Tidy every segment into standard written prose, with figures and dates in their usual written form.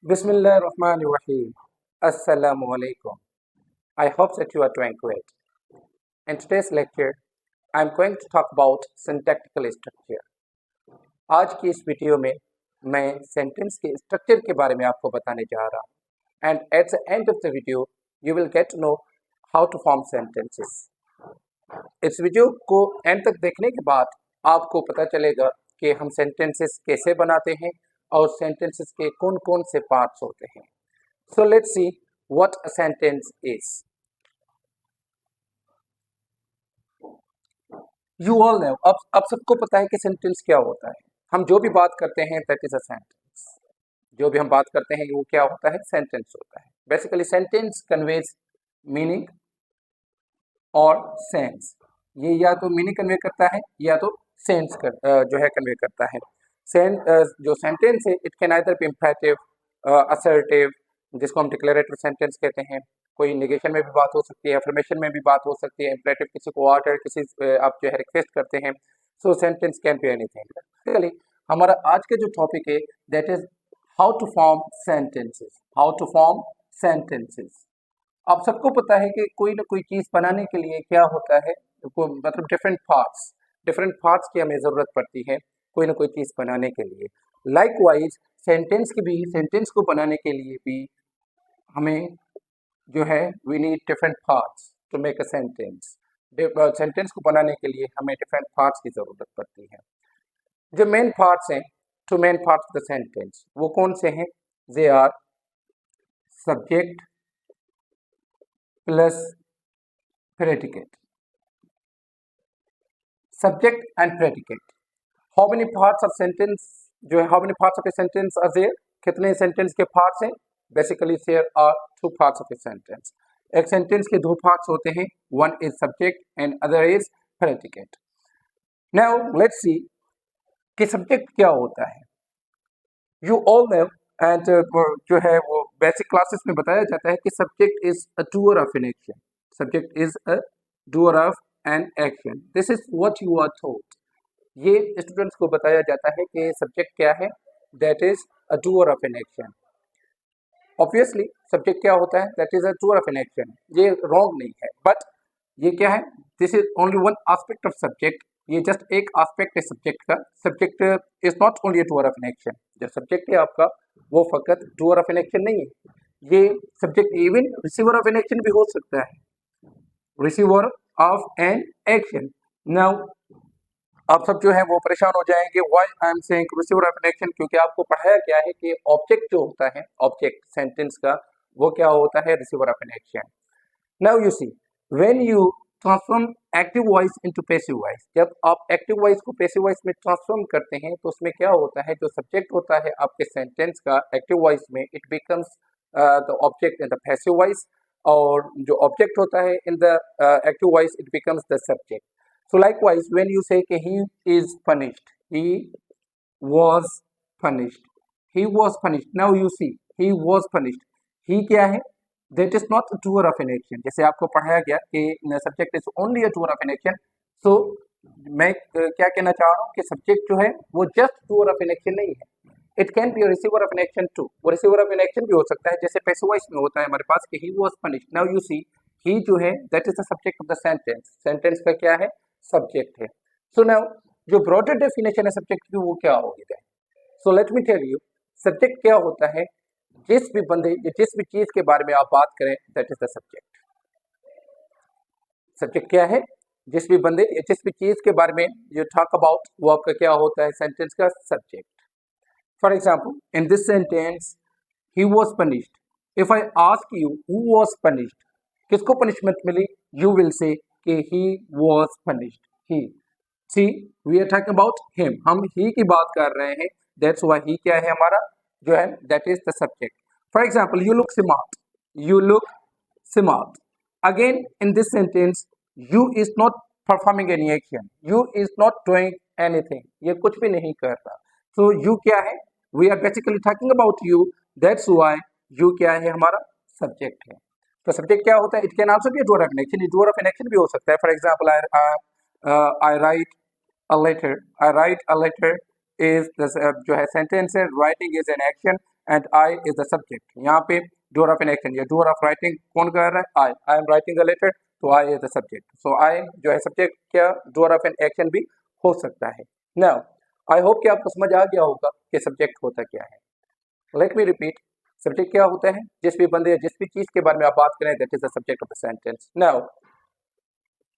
Bismillahirrahmanirrahim. Assalamu alaikum. I hope that you are doing great. In today's lecture, I'm going to talk about syntactical structure. आज की इस video में मैं sentence के structure के बारे में आपको बताने जा रहा हूँ and at the end of the video you will get to know how to form sentences. इस वीडियो को एंड तक देखने के बाद आपको पता चलेगा कि हम सेंटेंसेस कैसे बनाते हैं और सेंटेंसेस के कौन कौन से पार्ट्स होते हैं. So let's see what a sentence is. You all know, अब सबको पता है कि सेंटेंस क्या होता है. हम जो भी बात करते हैं दैट इज अ सेंटेंस. जो भी हम बात करते हैं वो क्या होता है, सेंटेंस होता है. बेसिकली सेंटेंस कन्वेज मीनिंग और सेंस. ये या तो मीनिंग कन्वे करता है या तो सेंस जो है कन्वे करता है. जो सेंटेंस है it can either be imperative, assertive, जिसको हम डिक्लेरेटिव सेंटेंस कहते हैं. कोई नेगेशन में भी बात हो सकती है, अफर्मेशन में भी बात हो सकती है. इम्परेटिव किसी को ऑर्डर, किसी आप जो है रिक्वेस्ट करते हैं. So sentence can be anything. Basically हमारा आज का जो टॉपिक है that is how to form sentences. How to form sentences. आप सबको पता है कि कोई ना कोई चीज़ बनाने के लिए क्या होता है, मतलब डिफरेंट पार्ट्स की हमें ज़रूरत पड़ती है कोई ना कोई चीज़ बनाने के लिए. लाइकवाइज सेंटेंस को बनाने के लिए भी हमें जो है we need different parts to make a sentence. Sentence को बनाने के लिए हमें डिफरेंट पार्ट्स की ज़रूरत पड़ती है. जो मेन पार्ट्स हैं, two main parts of the sentence, वो कौन से हैं? They are subject plus predicate. Subject and predicate. How many parts of sentence जो है, how many parts of a sentence are there? कितने सेंटेंस के पार्ट्स हैं? Basically there are two parts of a sentence. एक sentence के दो parts होते हैं, one is subject and other is predicate. Now let's सी कि सब्जेक्ट क्या होता है. यू ऑल नो एंड जो है वो बेसिक क्लासेस में बताया जाता है कि subject is a doer of an action. Subject is a doer of an action. This is what you are told. ये स्टूडेंट्स को बताया जाता है कि सब्जेक्ट क्या है, that is a doer of an action. Obviously subject क्या होता है, that is a doer of an action. ये रॉन्ग नहीं है, बट ये क्या है, this is only one aspect of subject. ये जस्ट एक एस्पेक्ट है सब्जेक्ट का. Subject is not only a doer of an action. जो सब्जेक्ट है आपका वो फकत डूअर ऑफ एन एक्शन नहीं है. ये subject even receiver of an action भी हो सकता है. Receiver of an action. Now आप सब जो है वो परेशान हो जाएंगे, why I am saying receiver of an action, क्योंकि आपको पढ़ाया गया है कि ऑब्जेक्ट जो होता है, ऑब्जेक्ट सेंटेंस का, वो क्या होता है, receiver of an action. Now you see when you transform active voice into passive voice, जब आप एक्टिव वॉइस को पैसिव वॉइस में ट्रांसफॉर्म करते हैं तो उसमें क्या होता है, जो सब्जेक्ट होता है आपके सेंटेंस का एक्टिव वॉइस में, it becomes the object in the passive voice, और जो ऑब्जेक्ट होता है in the active voice it becomes the subject. So likewise, when you say कि he is punished, he was punished, he was punished. Now you see, he was punished. He क्या है? That is not a doer of an action. जैसे आपको पढ़ाया गया कि subject is only a doer of an action. So मैं क्या कहना चाह रहा हूँ कि subject जो है वो just doer of an action नहीं है. It can be a receiver of an action too. वो receiver of an action भी हो सकता है, जैसे passive voice में होता है हमारे पास कि he was punished. Now you see, he जो है that is the subject of the sentence. Sentence का क्या है? सब्जेक्ट है. सो नाउ जो ब्रॉडर डेफिनेशन है सब्जेक्ट की वो क्या होगी? So let me tell you, subject क्या होता है, जिस भी बंदे या जिस भी चीज के बारे में आप बात करें that is the subject. Subject क्या है? जिस भी बंदे या जिस भी चीज के बारे में यू टॉक अबाउट वो आपका क्या होता है, सेंटेंस का subject. For example in this sentence he was punished. If I ask you who was punished, किसको पनिशमेंट मिली, यू विल से कि he was punished. He. See, we are talking about him. हम he की बात कर रहे हैं. That's why he क्या है हमारा जो है, that is the subject. For example, you look smart. You look smart. Again, in this sentence, you is not performing any action. You is not doing anything. ये कुछ भी नहीं कर रहा. So you क्या है? We are basically talking about you. That's why you क्या है हमारा subject है. तो सब्जेक्ट क्या होता है? It can also be doer of an action. Doer of an action भी हो सकता है. For example I write a letter. I write a letter is जो है सेंटेंस है, writing is an action. and I is the subject. यहाँ पे doer of an action या doer of writing कौन कर रहा है? I am writing a letter, तो I is the subject. So I जो है subject क्या doer of an action भी हो सकता है. Now I hope कि आपको समझ आ गया होगा कि subject होता क्या है. Let me repeat. Subject क्या होता है? जिस भी बंदे जिस भी चीज के बारे में आप बात करें, that is the subject of the sentence. Now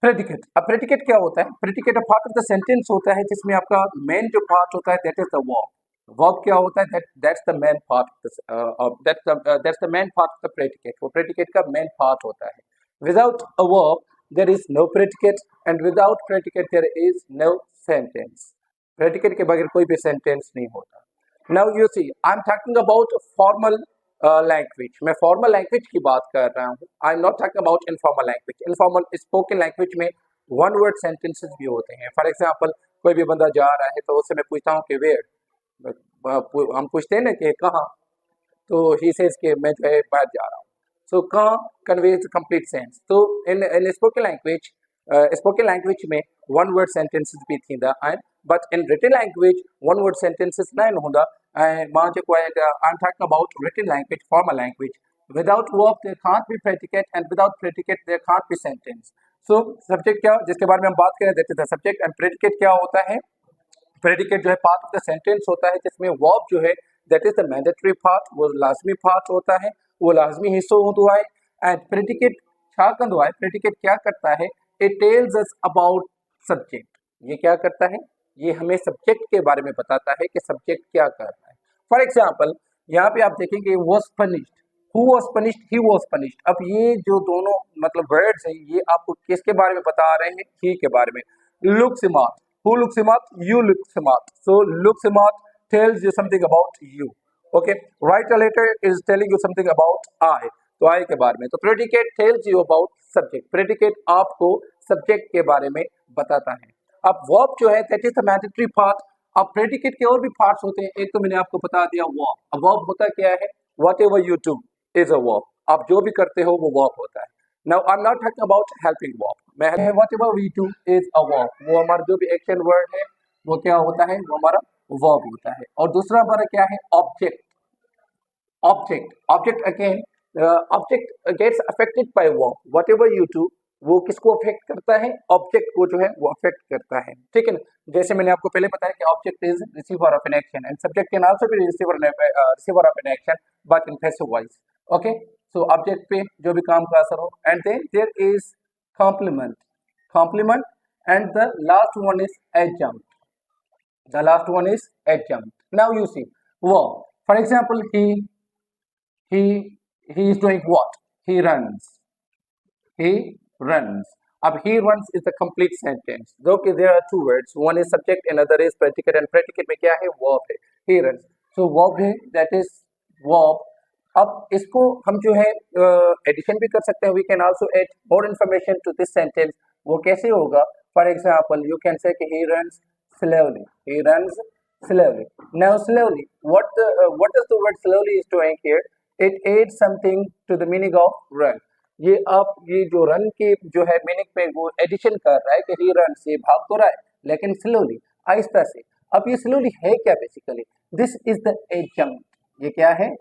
predicate. अब प्रेडिकेट क्या होता है? Predicate part of the sentence होता है जिसमें आपका मेन जो पार्ट होता है that is the verb. Verb क्या होता है? That's the main part of that's the main part of the predicate. वो प्रेडिकेट का मेन पार्ट होता है. Without a verb there is no predicate and without predicate there is no sentence. Predicate के बगैर कोई भी सेंटेंस नहीं होता. Now you see I am talking about formal language. मैं फॉर्मल लैंग्वेज की बात कर रहा हूँ. I am not talking about informal language. Informal spoken language में वन वर्ड सेंटेंसेस भी होते हैं. फॉर एग्जांपल कोई भी बंदा जा रहा है तो उससे मैं पूछता हूँ कि वेयर, हम पूछते हैं ना कि कहाँ, तो ही सेज कि मैं जो है बाहर जा रहा हूँ. सो कहाँ कन्वेज कंप्लीट सेंस. तो इन स्पोकन लैंग्वेज में वन वर्ड सेंटेंसेस भी थींदा आहिनि, but in written language one word sentences न आहिनि हूंदा. ऐं मां जेको आहे I am talking about written language, formal language. Without verb there can't be predicate and without predicate there can't be sentence. So subject क्या जिसके बारे में हम बात करें that is the subject. And predicate क्या होता है? प्रेडिकेट जो है पार्ट ऑफ द सेंटेंस होता है जिसमें वर्ब जो है that is the mandatory part, वो लाजमी पार्ट होता है, वो लाजमी हिस्सो होता है. एंड प्रेडिकेट छा कंदो है? प्रेडिकेट क्या करता है? It tells us about subject. ये क्या करता है? ये हमें सब्जेक्ट के बारे में बताता है कि सब्जेक्ट क्या कर रहा है. फॉर एग्जाम्पल यहाँ पे आप देखेंगे was punished, who was punished, he was punished. अब ये जो दोनों मतलब वर्ड्स हैं ये आपको किसके बारे में बता रहे हैं? ही के बारे में. Look smart, who look smart, you look smart. So look smart tells you something about you. Okay, write a letter is telling you something about I, तो आई के बारे में. तो predicate tells you about subject. Predicate आपको subject के बारे में बताता है. अब वर्ब जो है that is the mandatory part. अब प्रेडिकेट के और भी पार्ट्स होते हैं. एक तो मैंने आपको बता दिया वर्ब. अब वर्ब होता क्या है? Whatever you do is a verb. आप जो भी करते हो वो वर्ब होता है. Now I am not talking about helping verb. मैं whatever we do is a verb. वो हमारा जो भी एक्शन वर्ड है वो क्या होता है? वो हमारा वर्ब होता है. और दूसरा हमारा क्या है? Object. Object again object gets affected by verb. Whatever you do वो किसको अफेक्ट करता है? ऑब्जेक्ट को जो है वो अफेक्ट करता है. ठीक है ना. जैसे मैंने आपको पहले बताया कि object is receiver of an action and subject can also be receiver of an action but in passive voice. Okay, so object पे जो भी काम का असर हो. And then there is complement and the last one is adjunct. The last one is adjunct. Now you see verb. For example, he is doing what? He runs. He runs. Ab he runs is the complete sentence. Okay, there are two words. One is subject, another is predicate. And predicate में क्या है? Verb है. He runs. So verb है that is verb. अब इसको हम जो है एडिशन भी कर सकते हैं. We can also add more information to this sentence. वो कैसे होगा? For example, you can say कि he runs slowly. He runs slowly. Now slowly, what does the word slowly is doing here? It adds something to the meaning of run. ये जो run के जो है meaning पे वो addition कर रहा है कि ही रन से भाग तो रहा है लेकिन स्लोली, आहिस्ता से. अब ये स्लोली है क्या? Basically this is the adjunct. ये क्या है?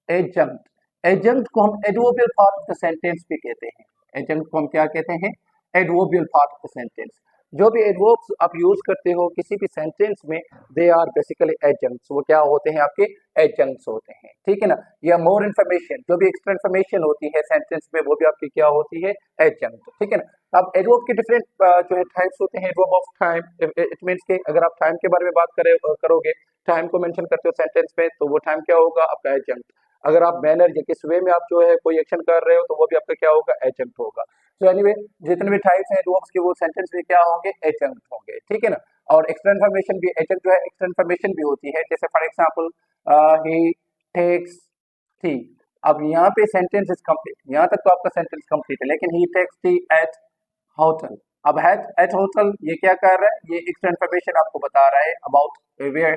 एडजंक्ट. एडजंक्ट को हम adverbial part of the sentence भी कहते हैं. एडजंक्ट को हम क्या कहते हैं? Adverbial part of the sentence. जो भी एडवर्ब्स आप यूज करते हो किसी भी सेंटेंस में दे आर बेसिकली एडजंक्ट्स. वो क्या होते हैं? आपके एडजंक्ट्स होते हैं. ठीक है ना. या मोर इन्फॉर्मेशन, जो भी एक्स्ट्रा इन्फॉर्मेशन होती है सेंटेंस में वो भी आपकी क्या होती है? एडजंक्ट. ठीक है ना. अब एडवर्ब के डिफरेंट जो है टाइप्स होते हैं. Adverb of time, it means के अगर आप टाइम के बारे में बात करोगे, टाइम को मेंशन करते हो सेंटेंस में तो वो टाइम क्या होगा? आपका एडजंक्ट. अगर आप मैनर या किस वे में आप जो है कोई एक्शन कर रहे हो तो वो भी आपका क्या होगा? एडजंक्ट होगा. तो एनीवे जितने भी टाइप्स हैं एडवर्ब्स के वो सेंटेंस में क्या होंगे? एडजंक्ट होंगे. ठीक है ना. और एक्स्ट्रा इन्फॉर्मेशन भी एडजंक्ट जो है एक्स्ट्रा इन्फॉर्मेशन भी होती है. जैसे for example he takes tea. अब यहाँ पे सेंटेंस इज कंप्लीट. यहाँ तक तो आपका सेंटेंस कंप्लीट है लेकिन ही टेक्स टी एट होटल. अब एट होटल ये क्या कर रहा है? ये एक्स्ट्रा इन्फॉर्मेशन आपको बता रहा है about where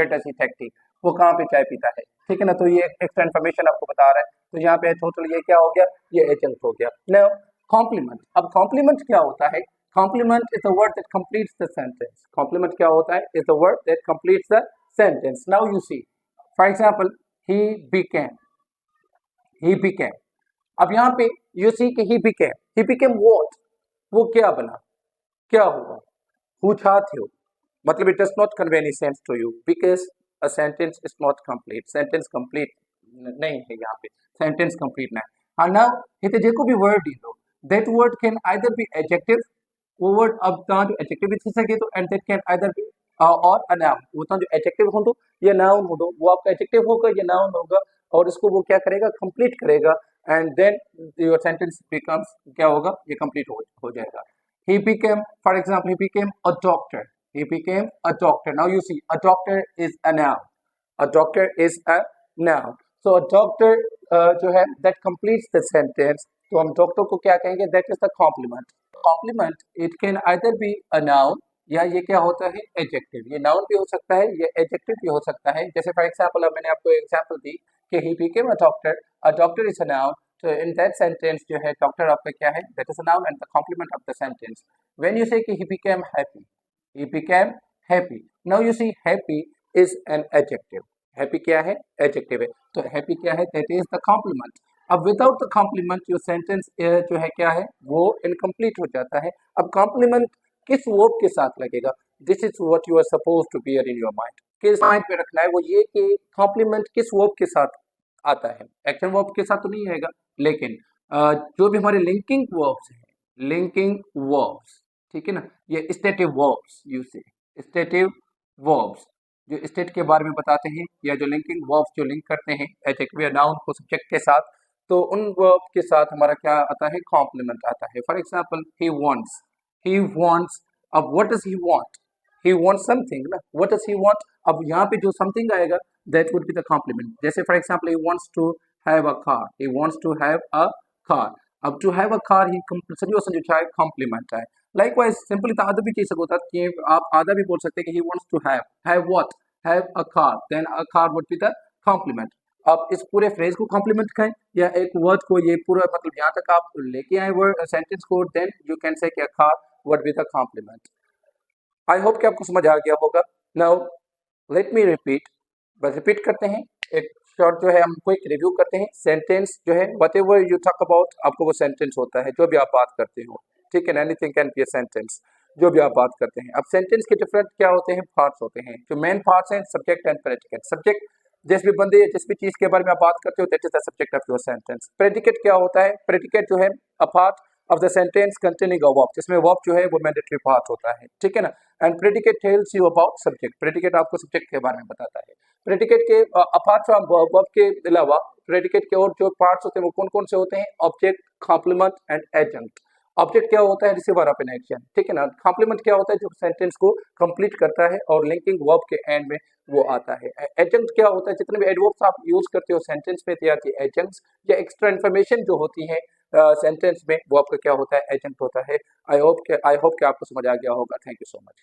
does he take tea. वो कहाँ पे चाय पीता है. ठीक है ना. तो ये एक्स्ट्रा इन्फॉर्मेशन आपको बता रहा है. तो यहाँ पे टोटल ये क्या हो गया? ये एडजंक्ट हो गया. Now complement. अब कॉम्प्लीमेंट क्या होता है? Complement is the word that completes the sentence. Complement क्या होता है? Is the word that completes the sentence. Now you see for example he became, अब यहाँ पे यू सी कि ही बिकेम वॉट, वो क्या बना, क्या हुआ, पूछा थे, मतलब it does not convey any sense to you because a sentence is not complete, sentence complete नहीं है यहाँ पे, सेंटेंस कंप्लीट नहीं। हाँ नाउ हिते जेको भी वर्ड ईंदो that word can either be adjective, वो वर्ड अब तव्हांजो एडजेक्टिव भी थी सके तो, and that can either be और अ नाउन, वो तव्हांजो एडजेक्टिव होंदो या नाउन होंदो, वो आपका एडजेक्टिव होगा या नाउन होगा, और इसको वो क्या करेगा, कंप्लीट करेगा, and then your sentence becomes क्या होगा, ये कंप्लीट हो जाएगा। He became, for example, he became a doctor. He became a doctor. Now you see, a doctor is a noun. A doctor is a noun. So a doctor जो है that completes the sentence. तो हम doctor को क्या कहेंगे? That is the complement. Complement it can either be a noun या ये क्या होता है, adjective. ये noun भी हो सकता है, ये adjective भी हो सकता है। जैसे for example अब मैंने आपको example दी कि he became a doctor. A doctor is a noun. So in that sentence जो है doctor आपका क्या है, that is a noun and the complement of the sentence. When you say कि he became happy. Now you see happy is an adjective. Happy क्या है, adjective है, तो happy क्या है, that is the complement. अब without the complement your sentence जो है क्या है, वो incomplete हो जाता है। अब complement किस verb के साथ लगेगा, this is what you are supposed to bear in your mind. किस माइंड पे रखना है वो ये कि complement किस verb के साथ आता है, एक्शन वर्ब के साथ तो नहीं आएगा, लेकिन जो भी हमारे लिंकिंग वर्ब्स हैं, लिंकिंग वर्ब्स, ठीक है ना, ये स्टेटिव वर्ब्स, यू से स्टेटिव वर्ब्स जो स्टेट के बारे में बताते हैं, या जो लिंकिंग वर्ब्स जो लिंक करते हैं एडजेक्टिव या नाउन को सब्जेक्ट के साथ, तो उन वर्ब के साथ हमारा क्या आता है, कॉम्प्लीमेंट आता है। फॉर एग्जाम्पल ही वॉन्ट्स, अब what does he want, he wants something ना, what does he want, अब यहाँ पे जो something आएगा that would be the complement। जैसे for example he wants to have a car, he wants to have a car, अब to have a car ही सॼो सॼो छा आहे, complement आहे। likewise simply तव्हां आधा भी चई सघो था कि आप आधा भी बोल सकते हैं कि he wants to have what, have a car, then a car would be the complement। आप इस पूरे फ्रेज को कॉम्प्लीमेंट करें या एक वर्ड को, ये पूरा मतलब यहाँ तक आप लेके आए वर्ड सेंटेंस को, देन यू कैन से कि a car would be the complement। I hope कि आपको समझ आ गया होगा। नाउ लेट मी रिपीट, बस रिपीट करते हैं, एक शॉर्ट जो है हम क्विक रिव्यू करते हैं। सेंटेंस जो है व्हाटएवर यू टॉक अबाउट, आपको वो सेंटेंस होता है जो भी आप बात करते हो, ठीक है, anything can be a sentence, जो भी आप बात करते हैं। अब सेंटेंस के डिफरेंट क्या होते हैं, पार्ट्स होते हैं। जो मेन पार्ट्स हैं सब्जेक्ट एंड प्रेडिकेट। सब्जेक्ट जिस भी बंदे जिस भी चीज के बारे में आप बात करते हो, that is the subject of your sentence. Predicate क्या होता है, प्रेडिकेट जो है a part of the sentence containing a verb, जिसमें verb जो है वो mandatory part होता है, ठीक है ना। and predicate tells you about subject, predicate आपको subject के बारे में बताता है। predicate के apart from verb के अलावा predicate के और जो parts होते हैं वो कौन कौन से होते हैं, object, complement and adjunct। Object क्या होता है, रिसीवर ऑफ एन एक्शन, ठीक है ना। कॉम्प्लीमेंट क्या होता है, जो सेंटेंस को कंप्लीट करता है और लिंकिंग वर्ब के एंड में वो आता है। एडजंक्ट क्या होता है, जितने भी एडवर्ब्स आप यूज करते हो सेंटेंस में, तैयार की एडजंक्ट्स या एक्स्ट्रा इन्फॉर्मेशन जो होती है सेंटेंस में, वो आपका क्या होता है, एजेंट होता है। आई होप कि आपको समझ आ गया होगा। Thank you so much.